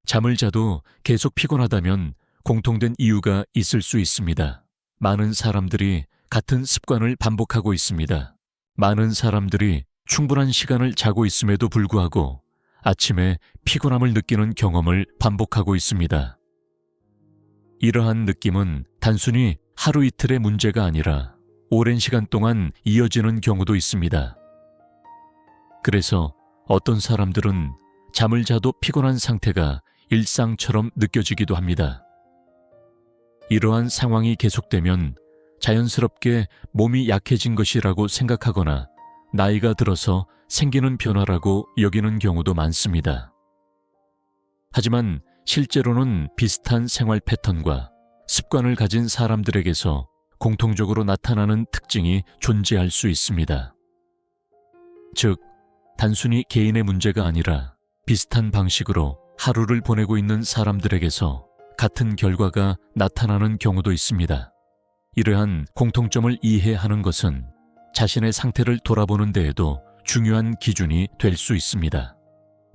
잠을 자도 계속 피곤하다면 공통된 이유가 있을 수 있습니다. 많은 사람들이 같은 습관을 반복하고 있습니다. 많은 사람들이 충분한 시간을 자고 있음에도 불구하고 아침에 피곤함을 느끼는 경험을 반복하고 있습니다. 이러한 느낌은 단순히 하루 이틀의 문제가 아니라 오랜 시간 동안 이어지는 경우도 있습니다. 그래서 어떤 사람들은 잠을 자도 피곤한 상태가 일상처럼 느껴지기도 합니다. 이러한 상황이 계속되면 자연스럽게 몸이 약해진 것이라고 생각하거나 나이가 들어서 생기는 변화라고 여기는 경우도 많습니다. 하지만 실제로는 비슷한 생활 패턴과 습관을 가진 사람들에게서 공통적으로 나타나는 특징이 존재할 수 있습니다. 즉, 단순히 개인의 문제가 아니라 비슷한 방식으로 하루를 보내고 있는 사람들에게서 같은 결과가 나타나는 경우도 있습니다. 이러한 공통점을 이해하는 것은 자신의 상태를 돌아보는 데에도 중요한 기준이 될 수 있습니다.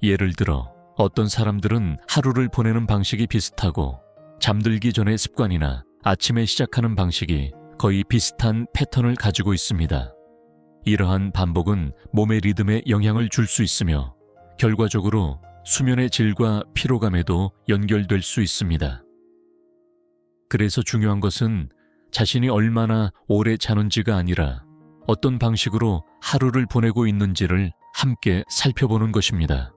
예를 들어 어떤 사람들은 하루를 보내는 방식이 비슷하고 잠들기 전의 습관이나 아침에 시작하는 방식이 거의 비슷한 패턴을 가지고 있습니다. 이러한 반복은 몸의 리듬에 영향을 줄 수 있으며 결과적으로 수면의 질과 피로감에도 연결될 수 있습니다. 그래서 중요한 것은 자신이 얼마나 오래 자는지가 아니라 어떤 방식으로 하루를 보내고 있는지를 함께 살펴보는 것입니다.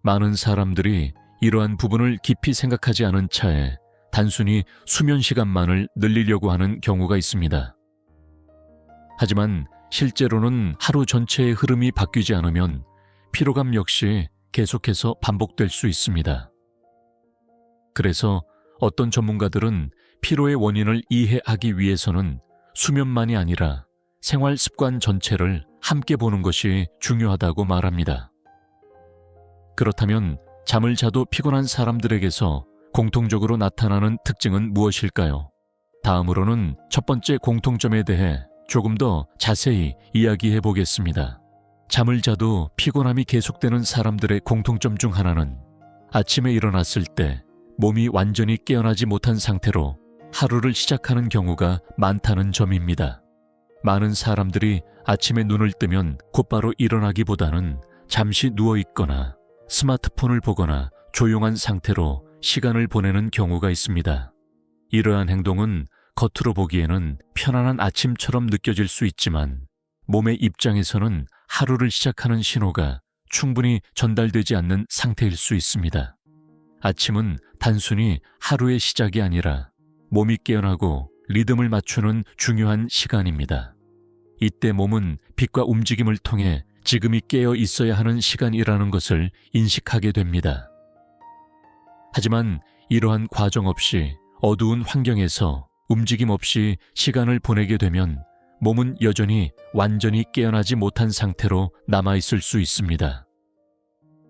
많은 사람들이 이러한 부분을 깊이 생각하지 않은 차에 단순히 수면 시간만을 늘리려고 하는 경우가 있습니다. 하지만 실제로는 하루 전체의 흐름이 바뀌지 않으면 피로감 역시 계속해서 반복될 수 있습니다. 그래서 어떤 전문가들은 피로의 원인을 이해하기 위해서는 수면만이 아니라 생활 습관 전체를 함께 보는 것이 중요하다고 말합니다. 그렇다면 잠을 자도 피곤한 사람들에게서 공통적으로 나타나는 특징은 무엇일까요? 다음으로는 첫 번째 공통점에 대해 조금 더 자세히 이야기해 보겠습니다. 잠을 자도 피곤함이 계속되는 사람들의 공통점 중 하나는 아침에 일어났을 때 몸이 완전히 깨어나지 못한 상태로 하루를 시작하는 경우가 많다는 점입니다. 많은 사람들이 아침에 눈을 뜨면 곧바로 일어나기보다는 잠시 누워있거나 스마트폰을 보거나 조용한 상태로 시간을 보내는 경우가 있습니다. 이러한 행동은 겉으로 보기에는 편안한 아침처럼 느껴질 수 있지만 몸의 입장에서는 하루를 시작하는 신호가 충분히 전달되지 않는 상태일 수 있습니다. 아침은 단순히 하루의 시작이 아니라 몸이 깨어나고 리듬을 맞추는 중요한 시간입니다. 이때 몸은 빛과 움직임을 통해 지금이 깨어 있어야 하는 시간이라는 것을 인식하게 됩니다. 하지만 이러한 과정 없이 어두운 환경에서 움직임 없이 시간을 보내게 되면 몸은 여전히 완전히 깨어나지 못한 상태로 남아있을 수 있습니다.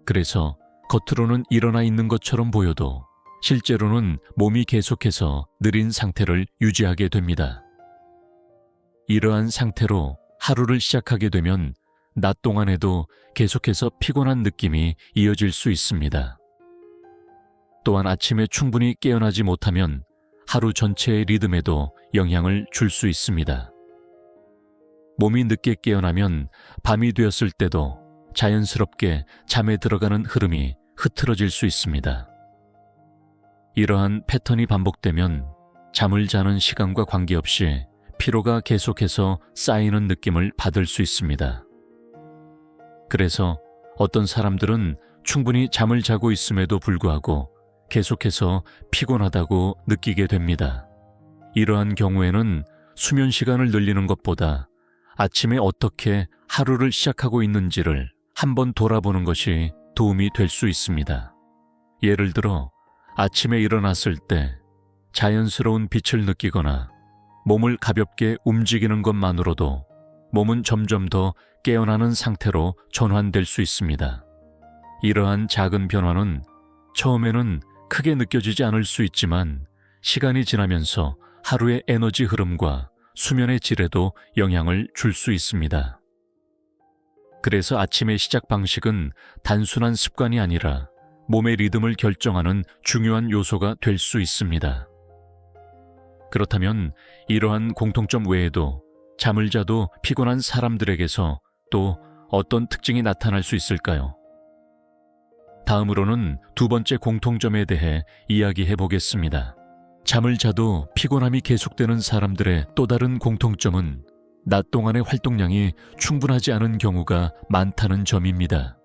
그래서 겉으로는 일어나 있는 것처럼 보여도 실제로는 몸이 계속해서 느린 상태를 유지하게 됩니다. 이러한 상태로 하루를 시작하게 되면 낮 동안에도 계속해서 피곤한 느낌이 이어질 수 있습니다. 또한 아침에 충분히 깨어나지 못하면 하루 전체의 리듬에도 영향을 줄 수 있습니다. 몸이 늦게 깨어나면 밤이 되었을 때도 자연스럽게 잠에 들어가는 흐름이 흐트러질 수 있습니다. 이러한 패턴이 반복되면 잠을 자는 시간과 관계없이 피로가 계속해서 쌓이는 느낌을 받을 수 있습니다. 그래서 어떤 사람들은 충분히 잠을 자고 있음에도 불구하고 계속해서 피곤하다고 느끼게 됩니다. 이러한 경우에는 수면 시간을 늘리는 것보다 아침에 어떻게 하루를 시작하고 있는지를 한번 돌아보는 것이 도움이 될 수 있습니다. 예를 들어 아침에 일어났을 때 자연스러운 빛을 느끼거나 몸을 가볍게 움직이는 것만으로도 몸은 점점 더 깨어나는 상태로 전환될 수 있습니다. 이러한 작은 변화는 처음에는 크게 느껴지지 않을 수 있지만 시간이 지나면서 하루의 에너지 흐름과 수면의 질에도 영향을 줄 수 있습니다. 그래서 아침의 시작 방식은 단순한 습관이 아니라 몸의 리듬을 결정하는 중요한 요소가 될 수 있습니다. 그렇다면 이러한 공통점 외에도 잠을 자도 피곤한 사람들에게서 또 어떤 특징이 나타날 수 있을까요? 다음으로는 두 번째 공통점에 대해 이야기해 보겠습니다. 잠을 자도 피곤함이 계속되는 사람들의 또 다른 공통점은 낮 동안의 활동량이 충분하지 않은 경우가 많다는 점입니다.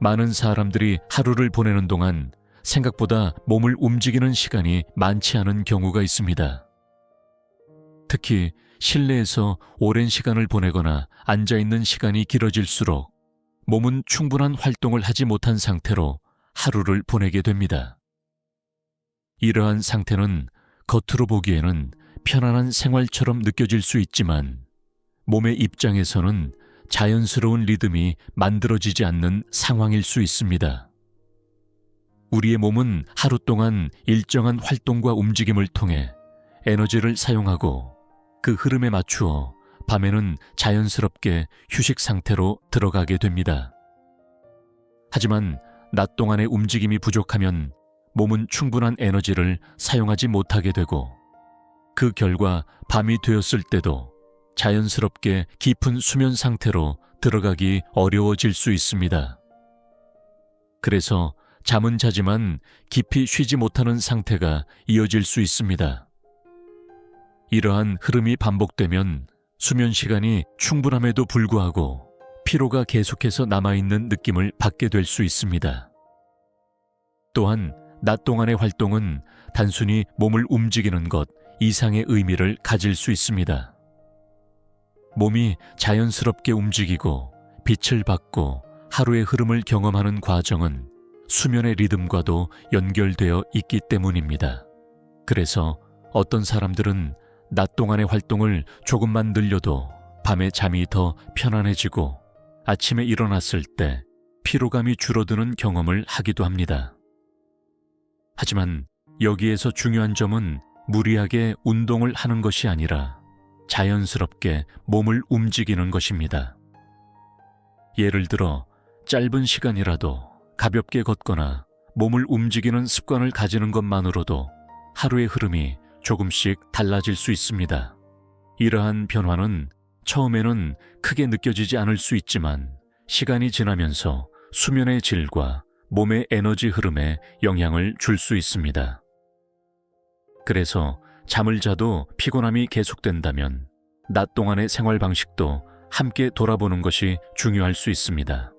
많은 사람들이 하루를 보내는 동안 생각보다 몸을 움직이는 시간이 많지 않은 경우가 있습니다. 특히 실내에서 오랜 시간을 보내거나 앉아있는 시간이 길어질수록 몸은 충분한 활동을 하지 못한 상태로 하루를 보내게 됩니다. 이러한 상태는 겉으로 보기에는 편안한 생활처럼 느껴질 수 있지만 몸의 입장에서는 자연스러운 리듬이 만들어지지 않는 상황일 수 있습니다. 우리의 몸은 하루 동안 일정한 활동과 움직임을 통해 에너지를 사용하고 그 흐름에 맞추어 밤에는 자연스럽게 휴식 상태로 들어가게 됩니다. 하지만 낮 동안의 움직임이 부족하면 몸은 충분한 에너지를 사용하지 못하게 되고 그 결과 밤이 되었을 때도 자연스럽게 깊은 수면 상태로 들어가기 어려워질 수 있습니다. 그래서 잠은 자지만 깊이 쉬지 못하는 상태가 이어질 수 있습니다. 이러한 흐름이 반복되면 수면 시간이 충분함에도 불구하고 피로가 계속해서 남아있는 느낌을 받게 될 수 있습니다. 또한 낮 동안의 활동은 단순히 몸을 움직이는 것 이상의 의미를 가질 수 있습니다. 몸이 자연스럽게 움직이고 빛을 받고 하루의 흐름을 경험하는 과정은 수면의 리듬과도 연결되어 있기 때문입니다. 그래서 어떤 사람들은 낮 동안의 활동을 조금만 늘려도 밤에 잠이 더 편안해지고 아침에 일어났을 때 피로감이 줄어드는 경험을 하기도 합니다. 하지만 여기에서 중요한 점은 무리하게 운동을 하는 것이 아니라 자연스럽게 몸을 움직이는 것입니다. 예를 들어 짧은 시간이라도 가볍게 걷거나 몸을 움직이는 습관을 가지는 것만으로도 하루의 흐름이 조금씩 달라질 수 있습니다. 이러한 변화는 처음에는 크게 느껴지지 않을 수 있지만 시간이 지나면서 수면의 질과 몸의 에너지 흐름에 영향을 줄 수 있습니다. 그래서 잠을 자도 피곤함이 계속된다면 낮 동안의 생활 방식도 함께 돌아보는 것이 중요할 수 있습니다.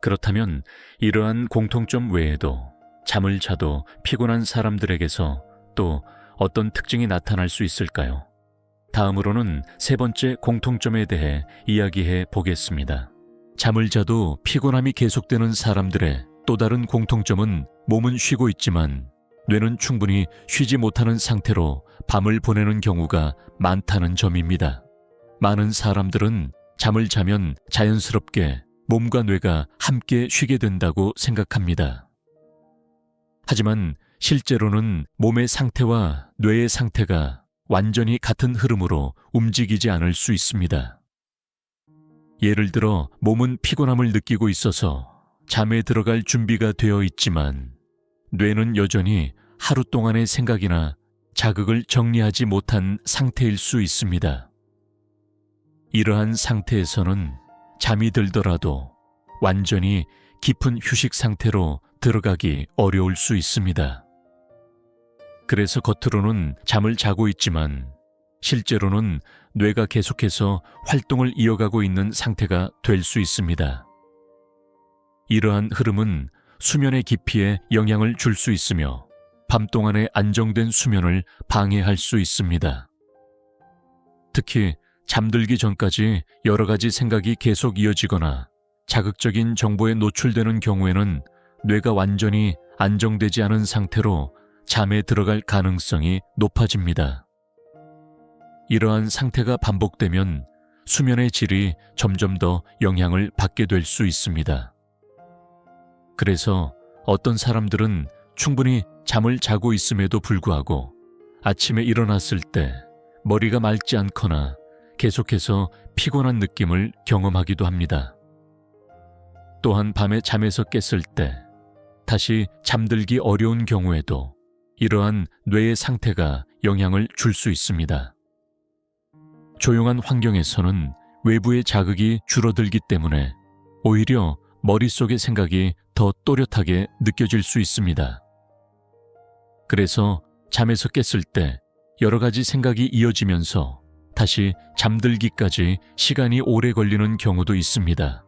그렇다면 이러한 공통점 외에도 잠을 자도 피곤한 사람들에게서 또 어떤 특징이 나타날 수 있을까요? 다음으로는 세 번째 공통점에 대해 이야기해 보겠습니다. 잠을 자도 피곤함이 계속되는 사람들의 또 다른 공통점은 몸은 쉬고 있지만 뇌는 충분히 쉬지 못하는 상태로 밤을 보내는 경우가 많다는 점입니다. 많은 사람들은 잠을 자면 자연스럽게 몸과 뇌가 함께 쉬게 된다고 생각합니다. 하지만 실제로는 몸의 상태와 뇌의 상태가 완전히 같은 흐름으로 움직이지 않을 수 있습니다. 예를 들어 몸은 피곤함을 느끼고 있어서 잠에 들어갈 준비가 되어 있지만 뇌는 여전히 하루 동안의 생각이나 자극을 정리하지 못한 상태일 수 있습니다. 이러한 상태에서는 잠이 들더라도 완전히 깊은 휴식 상태로 들어가기 어려울 수 있습니다. 그래서 겉으로는 잠을 자고 있지만 실제로는 뇌가 계속해서 활동을 이어가고 있는 상태가 될 수 있습니다. 이러한 흐름은 수면의 깊이에 영향을 줄 수 있으며 밤 동안의 안정된 수면을 방해할 수 있습니다. 특히 잠들기 전까지 여러 가지 생각이 계속 이어지거나 자극적인 정보에 노출되는 경우에는 뇌가 완전히 안정되지 않은 상태로 잠에 들어갈 가능성이 높아집니다. 이러한 상태가 반복되면 수면의 질이 점점 더 영향을 받게 될 수 있습니다. 그래서 어떤 사람들은 충분히 잠을 자고 있음에도 불구하고 아침에 일어났을 때 머리가 맑지 않거나 계속해서 피곤한 느낌을 경험하기도 합니다. 또한 밤에 잠에서 깼을 때 다시 잠들기 어려운 경우에도 이러한 뇌의 상태가 영향을 줄 수 있습니다. 조용한 환경에서는 외부의 자극이 줄어들기 때문에 오히려 머릿속의 생각이 더 또렷하게 느껴질 수 있습니다. 그래서 잠에서 깼을 때 여러 가지 생각이 이어지면서 다시 잠들기까지 시간이 오래 걸리는 경우도 있습니다.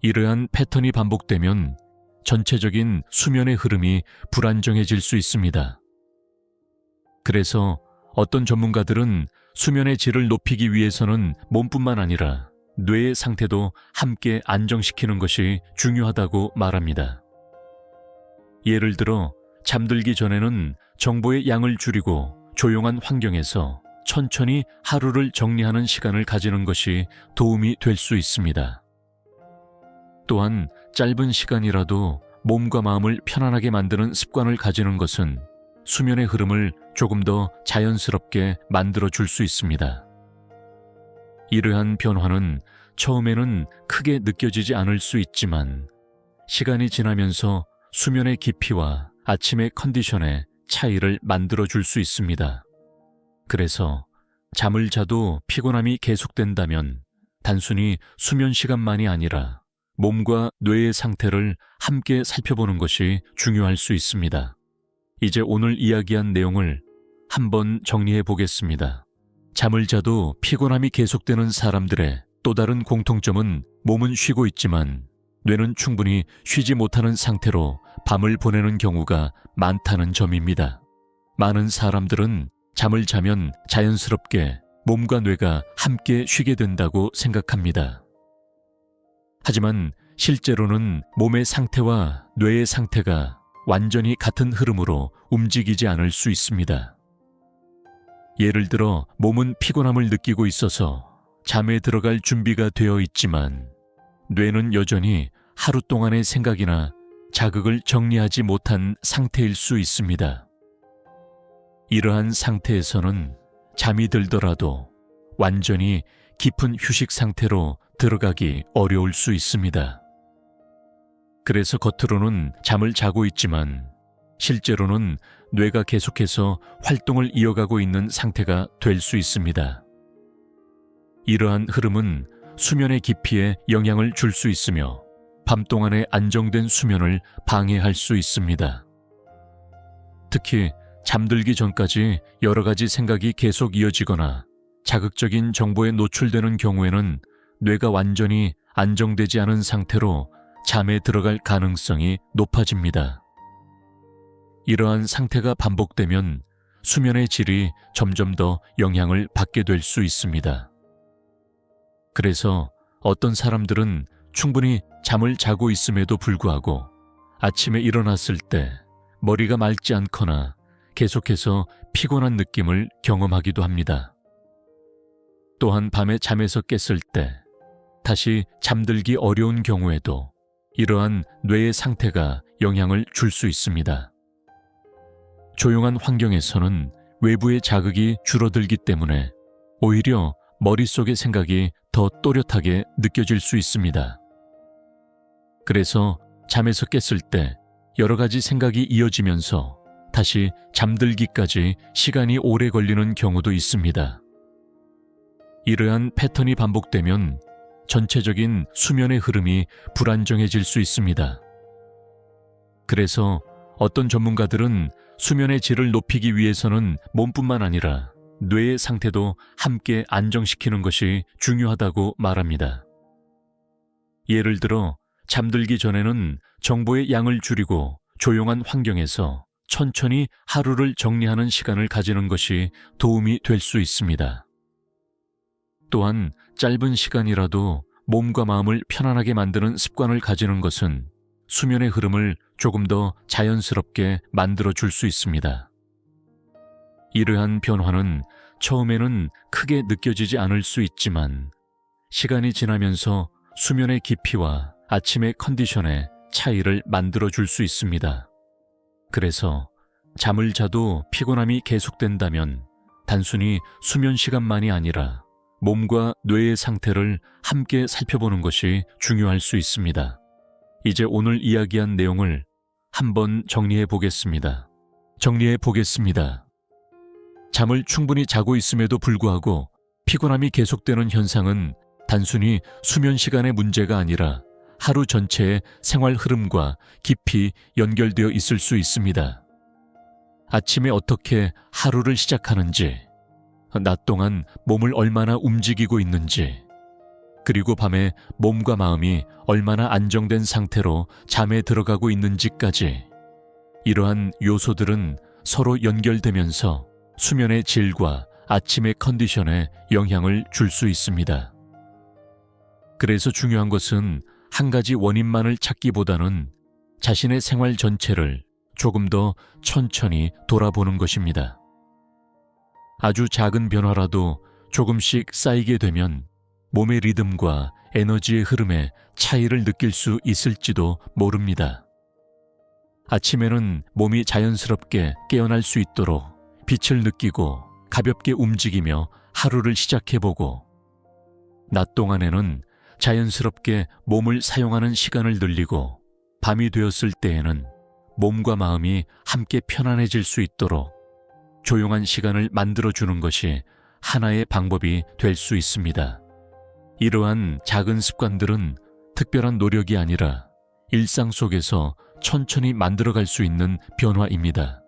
이러한 패턴이 반복되면 전체적인 수면의 흐름이 불안정해질 수 있습니다. 그래서 어떤 전문가들은 수면의 질을 높이기 위해서는 몸뿐만 아니라 뇌의 상태도 함께 안정시키는 것이 중요하다고 말합니다. 예를 들어 잠들기 전에는 정보의 양을 줄이고 조용한 환경에서 천천히 하루를 정리하는 시간을 가지는 것이 도움이 될 수 있습니다. 또한 짧은 시간이라도 몸과 마음을 편안하게 만드는 습관을 가지는 것은 수면의 흐름을 조금 더 자연스럽게 만들어 줄 수 있습니다. 이러한 변화는 처음에는 크게 느껴지지 않을 수 있지만 시간이 지나면서 수면의 깊이와 아침의 컨디션에 차이를 만들어 줄 수 있습니다. 그래서 잠을 자도 피곤함이 계속된다면 단순히 수면 시간만이 아니라 몸과 뇌의 상태를 함께 살펴보는 것이 중요할 수 있습니다. 이제 오늘 이야기한 내용을 한번 정리해 보겠습니다. 잠을 자도 피곤함이 계속되는 사람들의 또 다른 공통점은 몸은 쉬고 있지만 뇌는 충분히 쉬지 못하는 상태로 밤을 보내는 경우가 많다는 점입니다. 많은 사람들은 잠을 자면 자연스럽게 몸과 뇌가 함께 쉬게 된다고 생각합니다. 하지만 실제로는 몸의 상태와 뇌의 상태가 완전히 같은 흐름으로 움직이지 않을 수 있습니다. 예를 들어 몸은 피곤함을 느끼고 있어서 잠에 들어갈 준비가 되어 있지만 뇌는 여전히 하루 동안의 생각이나 자극을 정리하지 못한 상태일 수 있습니다. 이러한 상태에서는 잠이 들더라도 완전히 깊은 휴식 상태로 들어가기 어려울 수 있습니다. 그래서 겉으로는 잠을 자고 있지만 실제로는 뇌가 계속해서 활동을 이어가고 있는 상태가 될 수 있습니다. 이러한 흐름은 수면의 깊이에 영향을 줄 수 있으며 밤 동안의 안정된 수면을 방해할 수 있습니다. 특히 잠들기 전까지 여러 가지 생각이 계속 이어지거나 자극적인 정보에 노출되는 경우에는 뇌가 완전히 안정되지 않은 상태로 잠에 들어갈 가능성이 높아집니다. 이러한 상태가 반복되면 수면의 질이 점점 더 영향을 받게 될 수 있습니다. 그래서 어떤 사람들은 충분히 잠을 자고 있음에도 불구하고 아침에 일어났을 때 머리가 맑지 않거나 계속해서 피곤한 느낌을 경험하기도 합니다. 또한 밤에 잠에서 깼을 때 다시 잠들기 어려운 경우에도 이러한 뇌의 상태가 영향을 줄 수 있습니다. 조용한 환경에서는 외부의 자극이 줄어들기 때문에 오히려 머릿속의 생각이 더 또렷하게 느껴질 수 있습니다. 그래서 잠에서 깼을 때 여러 가지 생각이 이어지면서 다시 잠들기까지 시간이 오래 걸리는 경우도 있습니다. 이러한 패턴이 반복되면 전체적인 수면의 흐름이 불안정해질 수 있습니다. 그래서 어떤 전문가들은 수면의 질을 높이기 위해서는 몸뿐만 아니라 뇌의 상태도 함께 안정시키는 것이 중요하다고 말합니다. 예를 들어 잠들기 전에는 정보의 양을 줄이고 조용한 환경에서 천천히 하루를 정리하는 시간을 가지는 것이 도움이 될 수 있습니다. 또한 짧은 시간이라도 몸과 마음을 편안하게 만드는 습관을 가지는 것은 수면의 흐름을 조금 더 자연스럽게 만들어 줄 수 있습니다. 이러한 변화는 처음에는 크게 느껴지지 않을 수 있지만 시간이 지나면서 수면의 깊이와 아침의 컨디션에 차이를 만들어 줄 수 있습니다. 그래서 잠을 자도 피곤함이 계속된다면 단순히 수면 시간만이 아니라 몸과 뇌의 상태를 함께 살펴보는 것이 중요할 수 있습니다. 이제 오늘 이야기한 내용을 한번 정리해 보겠습니다. 잠을 충분히 자고 있음에도 불구하고 피곤함이 계속되는 현상은 단순히 수면 시간의 문제가 아니라 하루 전체의 생활 흐름과 깊이 연결되어 있을 수 있습니다. 아침에 어떻게 하루를 시작하는지, 낮 동안 몸을 얼마나 움직이고 있는지, 그리고 밤에 몸과 마음이 얼마나 안정된 상태로 잠에 들어가고 있는지까지, 이러한 요소들은 서로 연결되면서 수면의 질과 아침의 컨디션에 영향을 줄 수 있습니다. 그래서 중요한 것은 한 가지 원인만을 찾기보다는 자신의 생활 전체를 조금 더 천천히 돌아보는 것입니다. 아주 작은 변화라도 조금씩 쌓이게 되면 몸의 리듬과 에너지의 흐름에 차이를 느낄 수 있을지도 모릅니다. 아침에는 몸이 자연스럽게 깨어날 수 있도록 빛을 느끼고 가볍게 움직이며 하루를 시작해보고, 낮 동안에는 자연스럽게 몸을 사용하는 시간을 늘리고, 밤이 되었을 때에는 몸과 마음이 함께 편안해질 수 있도록 조용한 시간을 만들어주는 것이 하나의 방법이 될 수 있습니다. 이러한 작은 습관들은 특별한 노력이 아니라 일상 속에서 천천히 만들어갈 수 있는 변화입니다.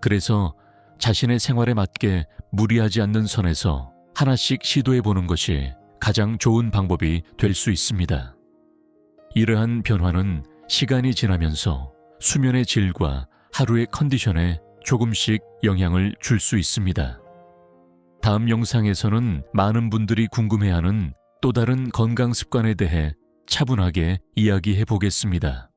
그래서 자신의 생활에 맞게 무리하지 않는 선에서 하나씩 시도해보는 것이 가장 좋은 방법이 될 수 있습니다. 이러한 변화는 시간이 지나면서 수면의 질과 하루의 컨디션에 조금씩 영향을 줄 수 있습니다. 다음 영상에서는 많은 분들이 궁금해하는 또 다른 건강 습관에 대해 차분하게 이야기해 보겠습니다.